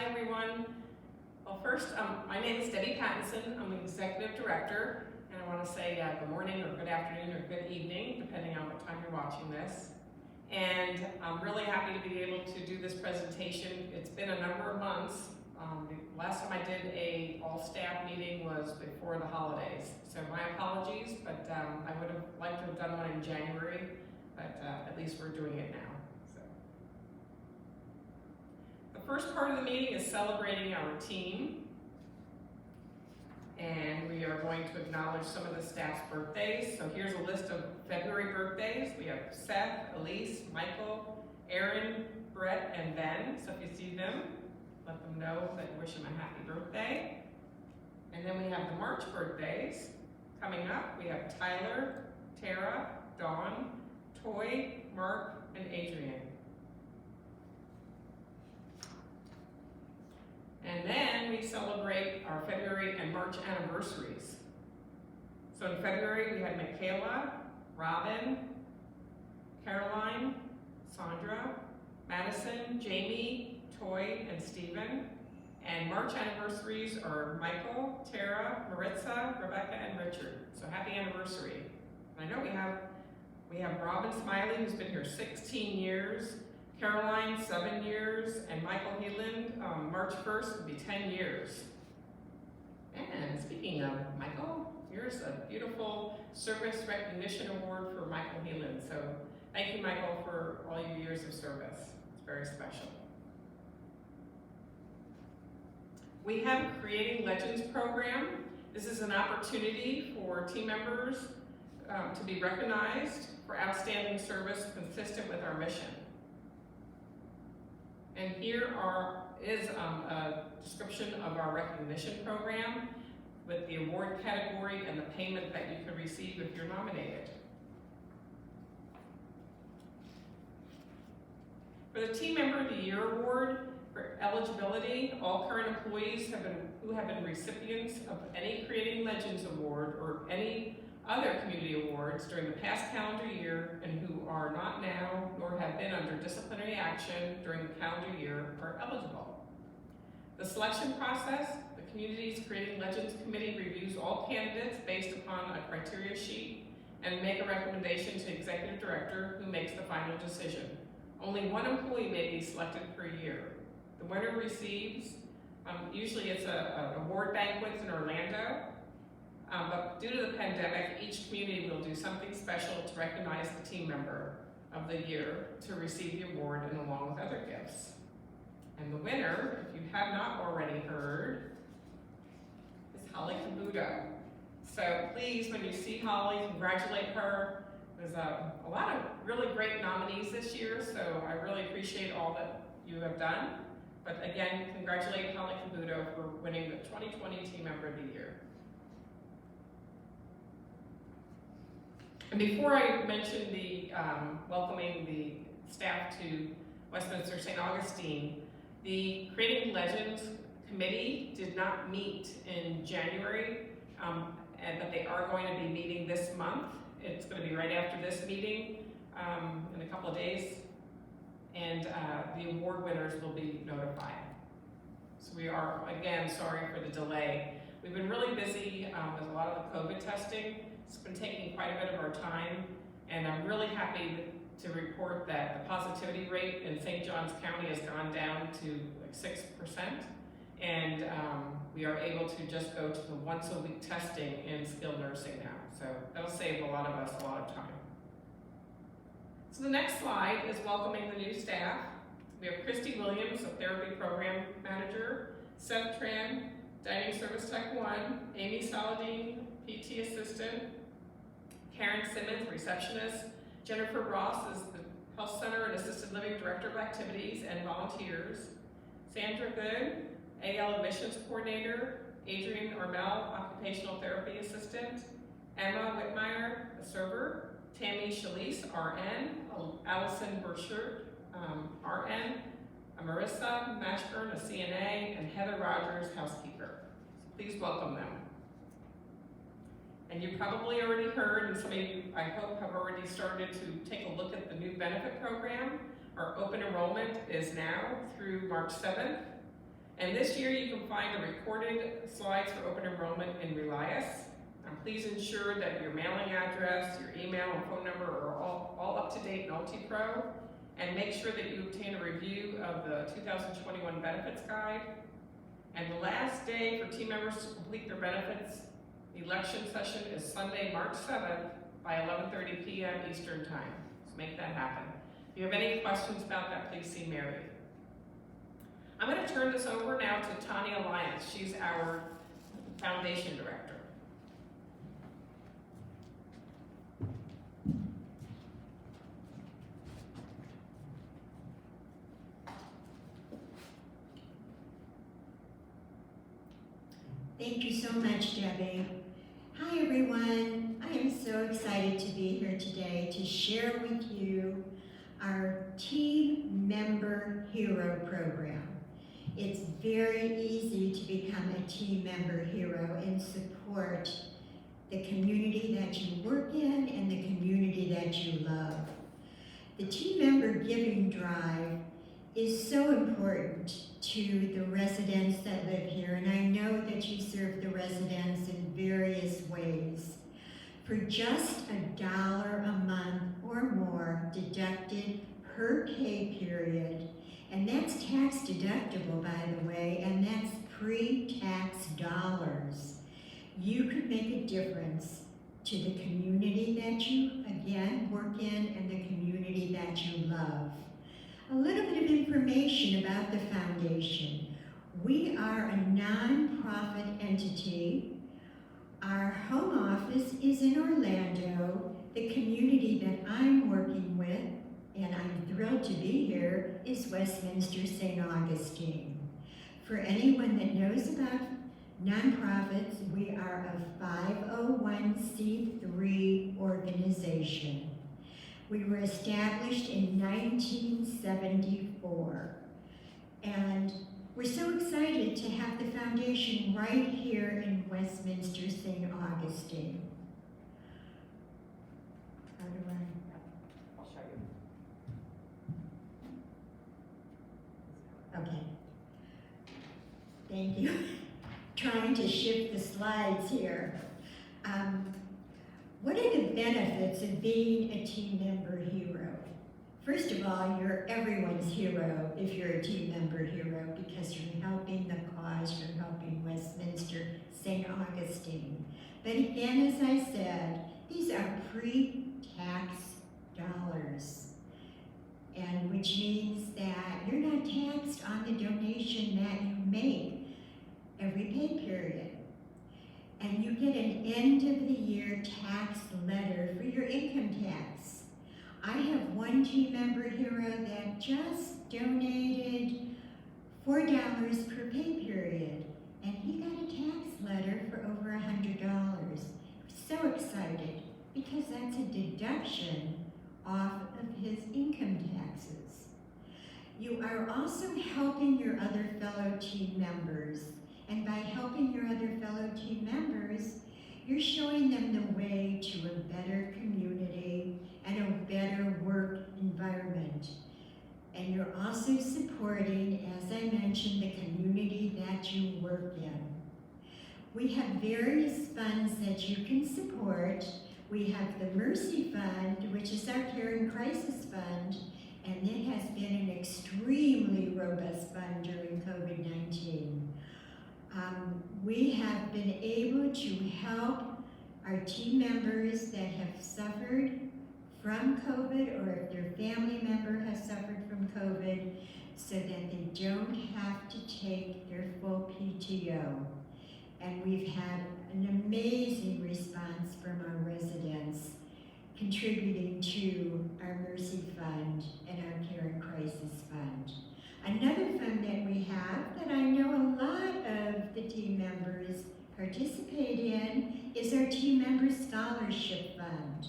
everyone. Well, first, my name is Debbie Pattinson. I'm the Executive Director, and I want to say good morning or good afternoon or good evening, depending on what time you're watching this. And I'm really happy to be able to do this presentation. It's been a number of months. The last time I did a all-staff meeting was before the holidays, so my apologies, but I would have liked to have done one in January, but at least we're doing it now. The first part of the meeting is celebrating our team, and we are going to acknowledge some of the staff's birthdays. So here's a list of February birthdays. We have Seth, Elise, Michael, Aaron, Brett, and Ben. So if you see them, let them know that you wish them a happy birthday. And then we have the March birthdays coming up. We have Tyler, Tara, Dawn, Toy, Mark, and Adrian. And then we celebrate our February and March anniversaries. So in February we had Michaela, Robin, Caroline, Sandra, Madison, Jamie, Toy, and Stephen. And March anniversaries are Michael, Tara, Maritza, Rebecca, and Richard. So happy anniversary. And I know we have Robin Smiley, who's been here 16 years. Caroline, 7 years, and Michael Heeland, March 1st will be 10 years. And speaking of Michael, here's a beautiful Service Recognition Award for Michael Heeland. So thank you, Michael, for all your years of service. It's very special. We have a Creating Legends program. This is an opportunity for team members to be recognized for outstanding service consistent with our mission. And here is a description of our recognition program with the award category and the payment that you can receive if you're nominated. For the Team Member of the Year Award for eligibility, all current employees who have been recipients of any Creating Legends Award or any other community awards during the past calendar year and who are not now nor have been under disciplinary action during the calendar year are eligible. The selection process, the community's Creating Legends Committee reviews all candidates based upon a criteria sheet and make a recommendation to Executive Director who makes the final decision. Only one employee may be selected per year. The winner receives, usually it's an award banquet in Orlando, but due to the pandemic, each community will do something special to recognize the team member of the year to receive the award and along with other gifts. And the winner, if you have not already heard, is Holly Cabuto. So please, when you see Holly, congratulate her. There's a lot of really great nominees this year, so I really appreciate all that you have done. But again, congratulate Holly Cabuto for winning the 2020 Team Member of the Year. And before I mention the welcoming the staff to Westminster St. Augustine, the Creating Legends Committee did not meet in January, but they are going to be meeting this month. It's going to be right after this meeting in a couple of days, and the award winners will be notified. So we are, again, sorry for the delay. We've been really busy with a lot of the COVID testing. It's been taking quite a bit of our time, and I'm really happy to report that the positivity rate in St. Johns County has gone down to like 6%, and we are able to just go to the once-a-week testing in skilled nursing now. So that'll save a lot of us a lot of time. So the next slide is welcoming the new staff. We have Christy Williams, a therapy program manager, Seth Tran, Dining Service Tech 1, Amy Saladin, PT assistant, Karen Simmons, receptionist, Jennifer Ross is the Health Center and Assisted Living Director of Activities and Volunteers, Sandra Good, AL Admissions Coordinator, Adrian Armel, Occupational Therapy Assistant, Emma Whitmire, a server, Tammy Shalise, RN, Allison Burchert, RN, Marissa Mashburn, a CNA, and Heather Rogers, housekeeper. So please welcome them. And you probably already heard, and some of you, I hope, have already started to take a look at the new benefit program. Our open enrollment is now through March 7th. And this year you can find the recorded slides for open enrollment in Relias. Please ensure that your mailing address, your email, and phone number are all up to date in UltiPro, and make sure that you obtain a review of the 2021 benefits guide. And the last day for team members to complete their benefits election session is Sunday, March 7th by 11:30 p.m. Eastern Time. Let's make that happen. If you have any questions about that, please see Mary. I'm going to turn this over now to Tanya Lyons. She's our foundation director. Thank you so much, Debbie. Hi, everyone. I am so excited to be here today to share with you our Team Member Hero program. It's very easy to become a Team Member Hero and support the community that you work in and the community that you love. The Team Member Giving Drive is so important to the residents that live here, and I know that you serve the residents in various ways. For just $1 a month or more deducted per pay period, and that's tax deductible, by the way, and that's pre-tax dollars, you could make a difference to the community that you, again, work in and the community that you love. A little bit of information about the foundation. We are a nonprofit entity. Our home office is in Orlando. The community that I'm working with, and I'm thrilled to be here, is Westminster St. Augustine. For anyone that knows about nonprofits, we are a 501c3 organization. We were established in 1974, and we're so excited to have the foundation right here in Westminster St. Augustine. How do I'll show you. Okay. Thank you. Trying to shift the slides here. What are the benefits of being a Team Member Hero? First of all, you're everyone's hero if you're a Team Member Hero, because you're helping the cause, you're helping Westminster St. Augustine. But again, as I said, these are pre-tax dollars, and which means that you're not taxed on the donation that you make every pay period. And you get an end of the year tax letter for your income tax. I have one Team Member Hero that just donated $4 per pay period, and he got a tax letter for over $100. So excited, because that's a deduction off of his income taxes. You are also helping your other fellow team members. And by helping your other fellow team members, you're showing them the way to a better community and a better work environment. And you're also supporting, as I mentioned, the community that you work in. We have various funds that you can support. We have the Mercy Fund, which is our Care and Crisis Fund, and it has been an extremely robust fund during COVID-19. We have been able to help our team members that have suffered from COVID, or if their family member has suffered from COVID, so that they don't have to take their full PTO. And we've had an amazing response from our residents contributing to our Mercy Fund and our Care and Crisis Fund. Another fund that we have that I know a lot of the team members participate in is our Team Member Scholarship Fund.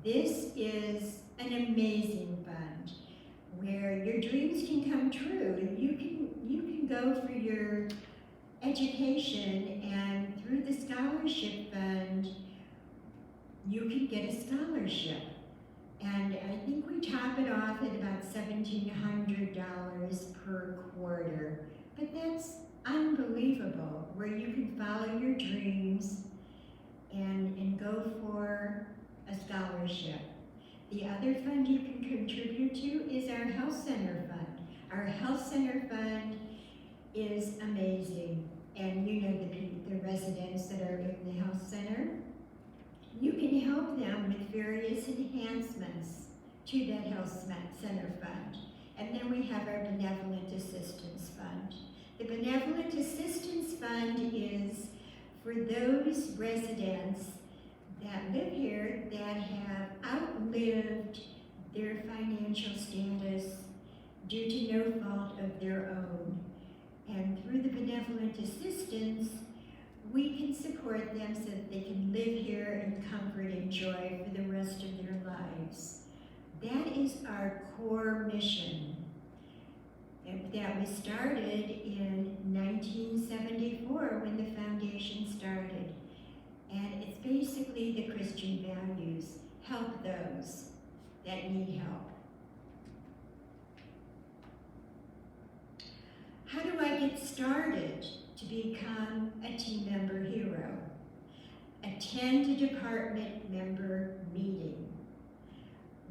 This is an amazing fund where your dreams can come true. You can go for your education, and through the scholarship fund, you can get a scholarship. And I think we top it off at about $1,700 per quarter But that's unbelievable, where you can follow your dreams and go for a scholarship. The other fund you can contribute to is our health center fund. Our health center fund is amazing, and you know the residents that are in the health center. You can help them with various enhancements to that health center fund. And then we have our benevolent assistance fund. The benevolent assistance fund is for those residents that live here that have outlived their financial status due to no fault of their own. And through the benevolent assistance, we can support them so that they can live here in comfort and joy for the rest of their lives. That is our core mission. And that was started in 1974 when the foundation started. And it's basically the Christian values. Help those that need help. How do I get started to become a team member hero? Attend a department member meeting.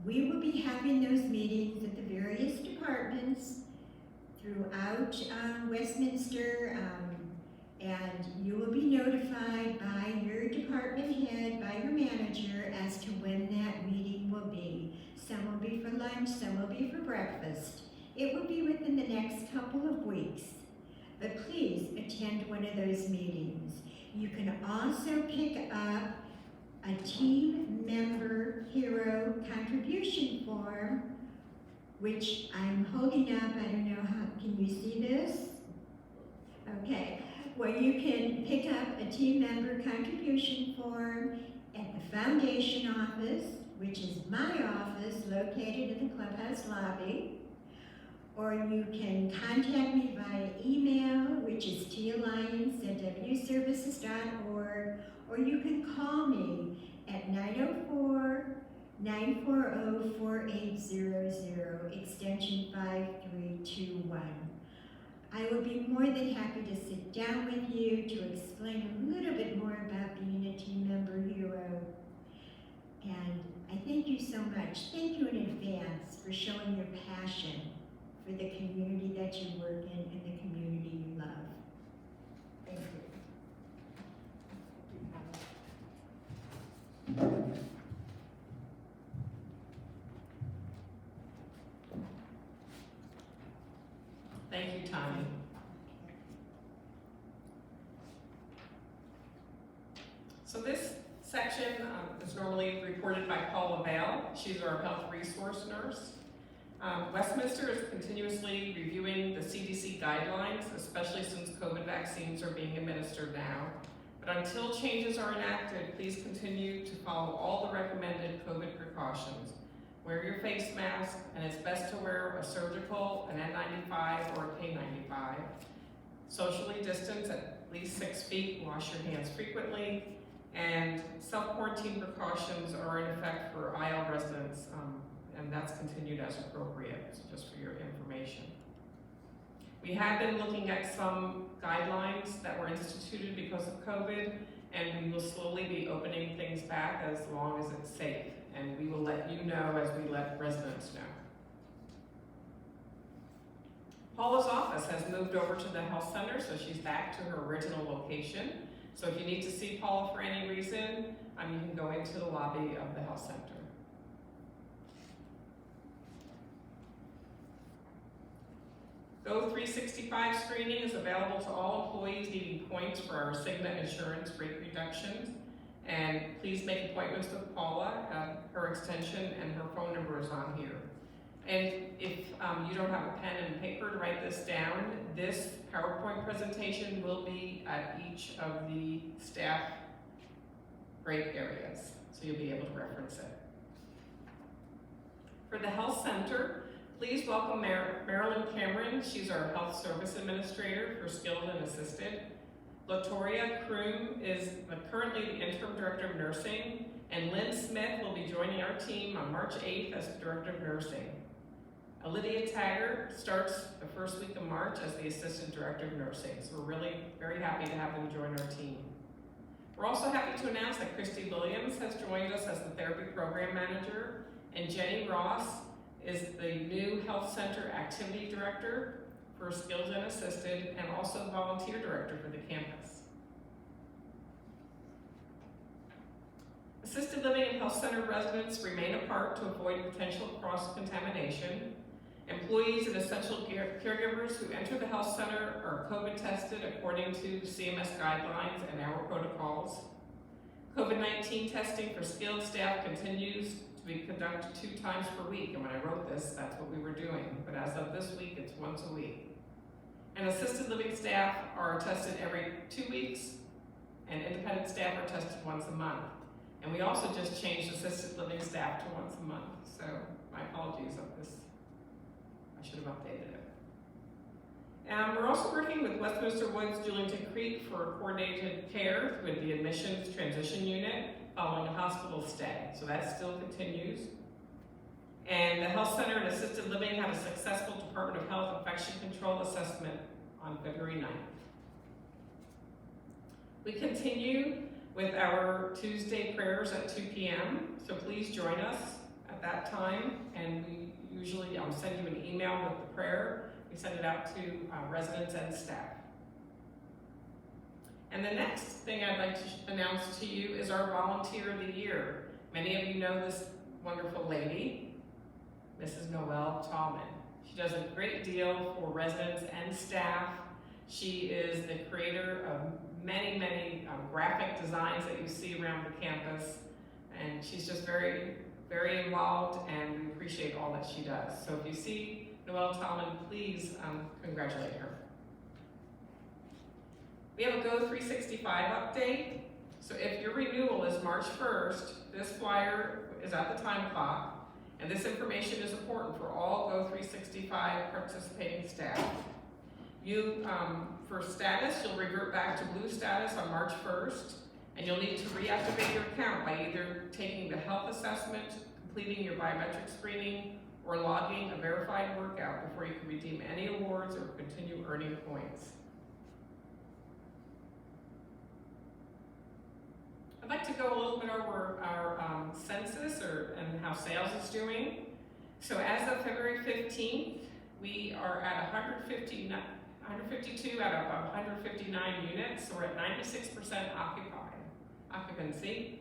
We will be having those meetings at the various departments throughout Westminster, and you will be notified by your department head, by your manager, as to when that meeting will be. Some will be for lunch, some will be for breakfast. It will be within the next couple of weeks, but please attend one of those meetings. You can also pick up a team member hero contribution form, which I'm holding up. I don't know how, can you see this? Okay, well, you can pick up a team member contribution form at the foundation office, which is my office located in the clubhouse lobby, or you can contact me via email, which is talliance@wservices.org, or you can call me at 904-940-4800, extension 5321. I will be more than happy to sit down with you to explain a little bit more about being a team member hero. And I thank you so much. Thank you in advance for showing your passion for the community that you work in and the community you love. Thank you. Thank you, Tommy. So this section is normally reported by Paula Vale. She's our health resource nurse. Westminster is continuously reviewing the CDC guidelines, especially since COVID vaccines are being administered now. But until changes are enacted, please continue to follow all the recommended COVID precautions. Wear your face mask, and it's best to wear a surgical, an N95, or a K95. Socially distance at least 6 feet, wash your hands frequently, and self-quarantine precautions are in effect for IL residents, and that's continued as appropriate, so just for your information. We have been looking at some guidelines that were instituted because of COVID, and we will slowly be opening things back as long as it's safe. And we will let you know as we let residents know. Paula's office has moved over to the health center, so she's back to her original location. So if you need to see Paula for any reason, you can go into the lobby of the health center. Go 365 screening is available to all employees needing points for our Cigna insurance rate reductions. And please make appointments with Paula. Her extension and her phone number is on here. And if you don't have a pen and paper to write this down, this PowerPoint presentation will be at each of the staff break areas, so you'll be able to reference it. For the health center, please welcome Marilyn Cameron. She's our health service administrator for skilled and assisted. Latoria Kroom is currently the interim director of nursing, and Lynn Smith will be joining our team on March 8th as the director of nursing. Olivia Taggart starts the first week of March as the Assistant Director of Nursing, so we're really very happy to have them join our team. We're also happy to announce that Christy Williams has joined us as the Therapy Program Manager, and Jenny Ross is the new Health Center Activity Director for Skilled and Assisted, and also Volunteer Director for the campus. Assisted living and health center residents remain apart to avoid potential cross-contamination. Employees and essential caregivers who enter the health center are COVID tested according to CMS guidelines and our protocols. COVID-19 testing for skilled staff continues to be conducted 2 times per week, and when I wrote this, that's what we were doing. But as of this week, it's once a week. And assisted living staff are tested every 2 weeks, and independent staff are tested once a month. And we also just changed assisted living staff to once a month, so my apologies of this. I should have updated it. We're also working with Westminster Woods Julington Creek for coordinated care with the admissions transition unit following a hospital stay, so that still continues. And the Health Center and Assisted Living had a successful Department of Health Infection Control assessment on February 9th. We continue with our Tuesday prayers at 2 p.m., so please join us at that time, and we usually send you an email with the prayer. We send it out to residents and staff. And the next thing I'd like to announce to you is our Volunteer of the Year. Many of you know this wonderful lady, Mrs. Noelle Tallman. She does a great deal for residents and staff. She is the creator of many, many graphic designs that you see around the campus, and she's just very, very involved, and we appreciate all that she does. So if you see Noelle Tallman, please congratulate her. We have a Go 365 update. So if your renewal is March 1st, this flyer is at the time clock, and this information is important for all Go 365 participating staff. You, for status, you'll revert back to blue status on March 1st, and you'll need to reactivate your account by either taking the health assessment, completing your biometric screening, or logging a verified workout before you can redeem any awards or continue earning points. I'd like to go a little bit over our census and how sales is doing. So as of February 15th, we are at 152 out of 159 units, so we're at 96% occupancy,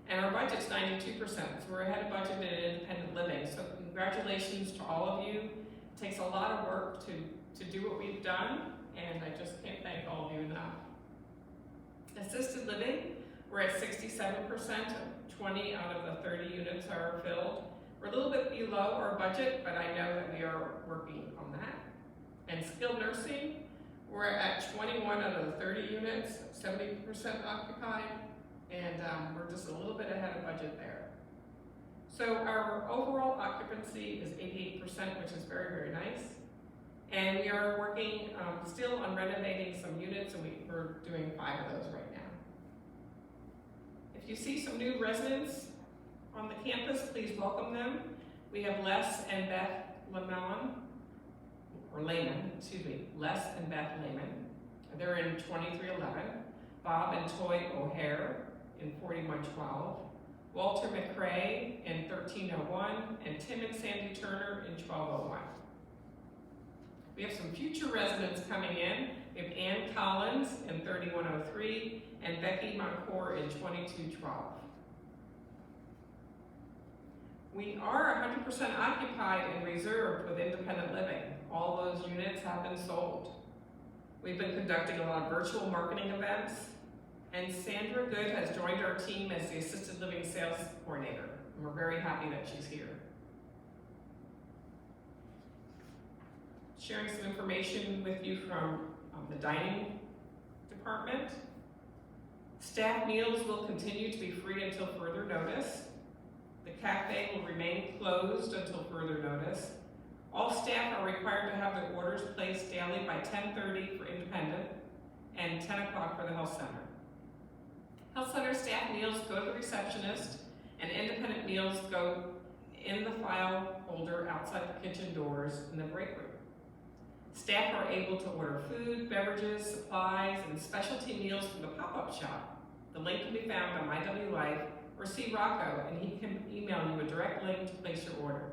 and our budget's 92%, so we're ahead of budget in independent living. So congratulations to all of you. It takes a lot of work to do what we've done, and I just can't thank all of you enough. Assisted living, we're at 67%, 20 out of the 30 units are filled. We're a little bit below our budget, but I know that we are working on that. And skilled nursing, we're at 21 out of the 30 units, 70% occupied, and we're just a little bit ahead of budget there. So our overall occupancy is 88%, which is very, very nice. And we are working still on renovating some units, and we're doing 5 of those right now. If you see some new residents on the campus, please welcome them. We have Les and Beth Les and Beth Lehman. They're in 2311. Bob and Toy O'Hare in 4112. Walter McRae in 1301, and Tim and Sandy Turner in 1201. We have some future residents coming in. We have Ann Collins in 3103 and Becky Moncourt in 2212. We are 100% occupied and reserved with independent living. All those units have been sold. We've been conducting a lot of virtual marketing events, and Sandra Good has joined our team as the Assisted Living Sales Coordinator, and we're very happy that she's here. Sharing some information with you from the dining department. Staff meals will continue to be free until further notice. The cafe will remain closed until further notice. All staff are required to have their orders placed daily by 10:30 for independent and 10 o'clock for the health center. Health center staff meals go to the receptionist, and independent meals go in the file holder outside the kitchen doors in the break room. Staff are able to order food, beverages, supplies, and specialty meals from the pop-up shop. The link can be found on MyWLife or see Rocco, and he can email you a direct link to place your order.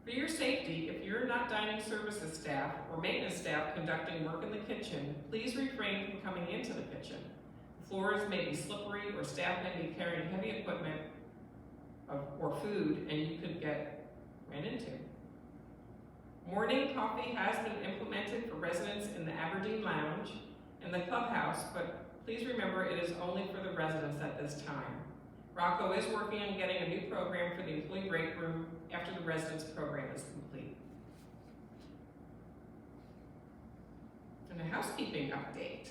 For your safety, if you're not dining services staff or maintenance staff conducting work in the kitchen, please refrain from coming into the kitchen. Floors may be slippery or staff may be carrying heavy equipment or food and you could get ran into. Morning coffee has been implemented for residents in the Aberdeen Lounge and the clubhouse, but please remember it is only for the residents at this time. Rocco is working on getting a new program for the employee break room after the residents program is complete. And a housekeeping update.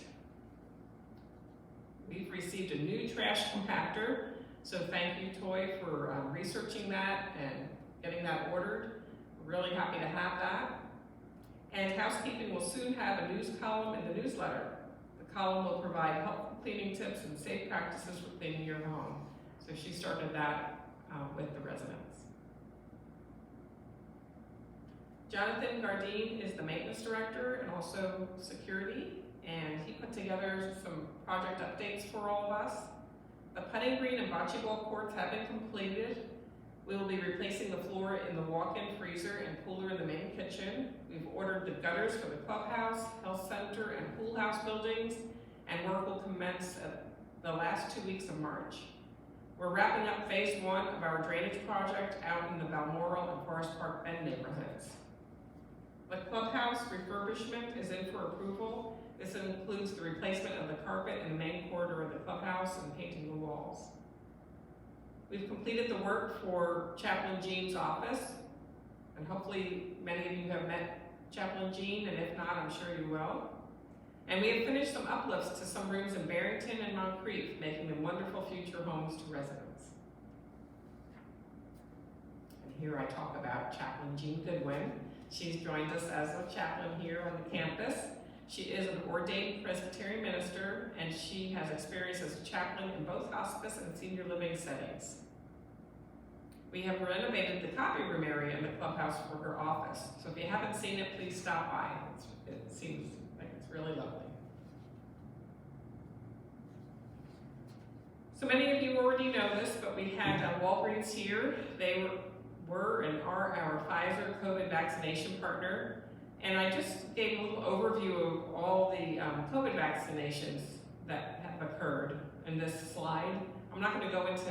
We've received a new trash compactor, so thank you, Toy, for researching that and getting that ordered. We're really happy to have that. And housekeeping will soon have a news column in the newsletter. The column will provide helpful cleaning tips and safe practices for cleaning your home. So she started that with the residents. Jonathan Gardine is the maintenance director and also security, and he put together some project updates for all of us. The putting green and bocce ball courts have been completed. We will be replacing the floor in the walk-in freezer and cooler in the main kitchen. We've ordered the gutters for the clubhouse, health center, and pool house buildings, and work will commence at the last 2 weeks of March. We're wrapping up phase 1 of our drainage project out in the Balmoral and Forest Park Bend neighborhoods. The clubhouse refurbishment is in for approval. This includes the replacement of the carpet in the main corridor of the clubhouse and painting the walls. We've completed the work for Chaplain Jean's office, and hopefully many of you have met Chaplain Jean, and if not, I'm sure you will. And we have finished some uplifts to some rooms in Barrington and Moncrief, making them wonderful future homes to residents. And here I talk about Chaplain Jean Goodwin. She's joined us as a chaplain here on the campus. She is an ordained Presbyterian minister, and she has experience as a chaplain in both hospice and senior living settings. We have renovated the copy room area in the clubhouse for her office. So if you haven't seen it, please stop by. It seems like it's really lovely. So many of you already know this, but we had Walgreens here. They were and are our Pfizer COVID vaccination partner. And I just gave a little overview of all the COVID vaccinations that have occurred in this slide. I'm not going to go into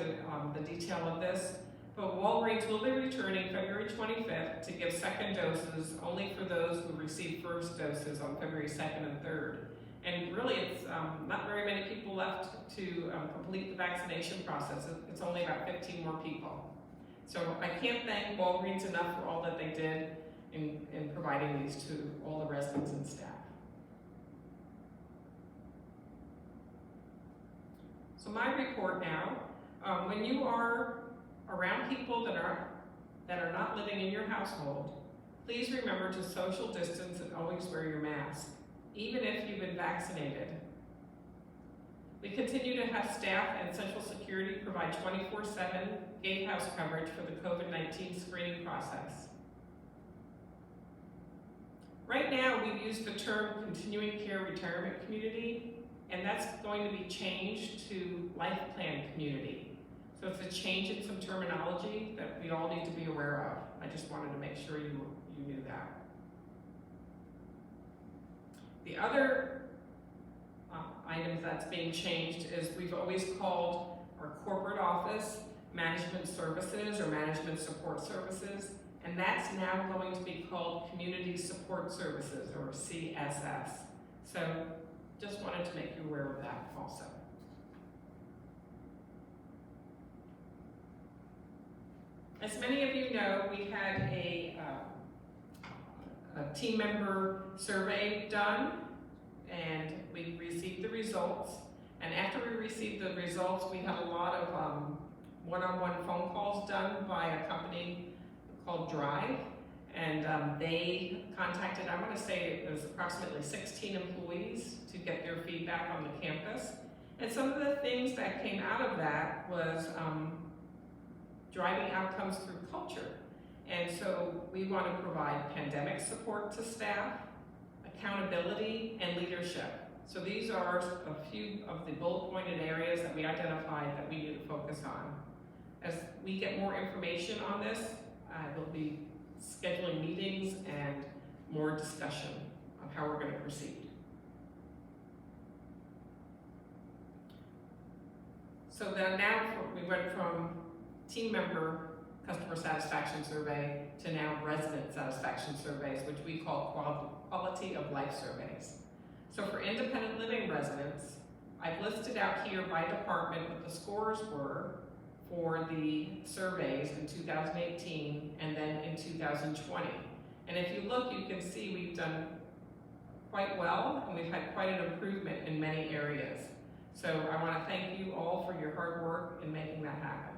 the detail of this, but Walgreens will be returning February 25th to give second doses only for those who received first doses on February 2nd and 3rd. And really, it's not very many people left to complete the vaccination process. It's only about 15 more people. So I can't thank Walgreens enough for all that they did in providing these to all the residents and staff. So my report now, when you are around people that are not living in your household, please remember to social distance and always wear your mask, even if you've been vaccinated. We continue to have staff and Central Security provide 24/7 gatehouse coverage for the COVID-19 screening process. Right now, we've used the term continuing care retirement community, and that's going to be changed to life plan community. So it's a change in some terminology that we all need to be aware of. I just wanted to make sure you knew that. The other item that's being changed is we've always called our corporate office management services or management support services, and that's now going to be called Community Support Services, or CSS. So just wanted to make you aware of that also. As many of you know, we had a team member survey done, and we received the results. And after we received the results, we had a lot of one-on-one phone calls done by a company called Drive, and they contacted, I want to say it was approximately 16 employees to get their feedback on the campus. And some of the things that came out of that was driving outcomes through culture. And so we want to provide pandemic support to staff, accountability, and leadership. So these are a few of the bullet pointed areas that we identified that we need to focus on. As we get more information on this, we'll be scheduling meetings and more discussion of how we're going to proceed. So then we went from team member customer satisfaction survey to now resident satisfaction surveys, which we call quality of life surveys. So for independent living residents, I've listed out here by department what the scores were for the surveys in 2018 and then in 2020. And if you look, you can see we've done quite well, and we've had quite an improvement in many areas. So I want to thank you all for your hard work in making that happen.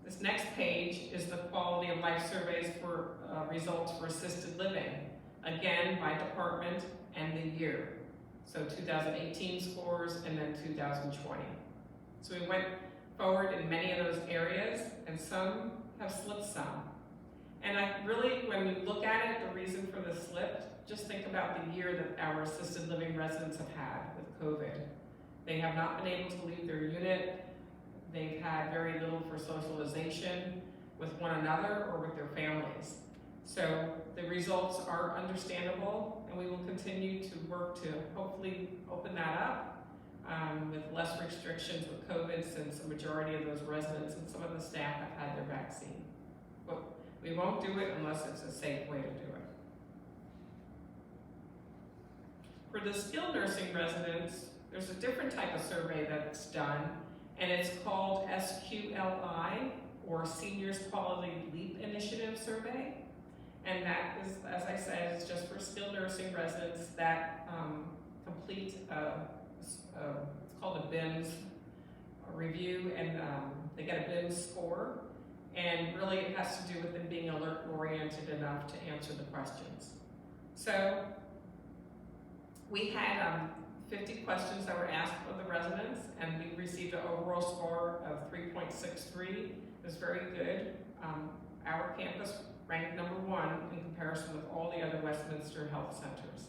This next page is the quality of life surveys for results for assisted living, again by department and the year. So 2018 scores and then 2020. So we went forward in many of those areas, and some have slipped some. And I really, when we look at it, the reason for the slip, just think about the year that our assisted living residents have had with COVID. They have not been able to leave their unit. They've had very little for socialization with one another or with their families. So the results are understandable, and we will continue to work to hopefully open that up with less restrictions with COVID, since the majority of those residents and some of the staff have had their vaccine. But we won't do it unless it's a safe way to do it. For the skilled nursing residents, there's a different type of survey that's done, and it's called SQLI, or Seniors Quality Leap Initiative Survey. And that is, as I said, is just for skilled nursing residents that complete it's called a BIMS review, and they get a BIMS score. And really it has to do with them being alert oriented enough to answer the questions. So we had 50 questions that were asked of the residents, and we received an overall score of 3.63. It was very good. Our campus ranked #1 in comparison with all the other Westminster health centers.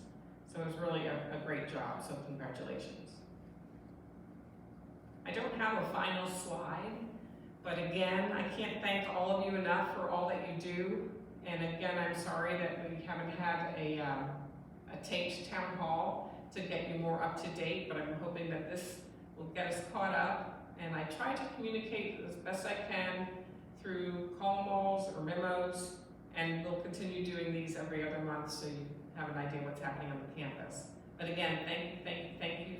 So it was really a great job, so congratulations. I don't have a final slide, but again, I can't thank all of you enough for all that you do. And again, I'm sorry that we haven't had a taped town hall to get you more up to date, but I'm hoping that this will get us caught up. And I try to communicate as best I can through call malls or memos, and we'll continue doing these every other month so you have an idea what's happening on the campus. But again, thank you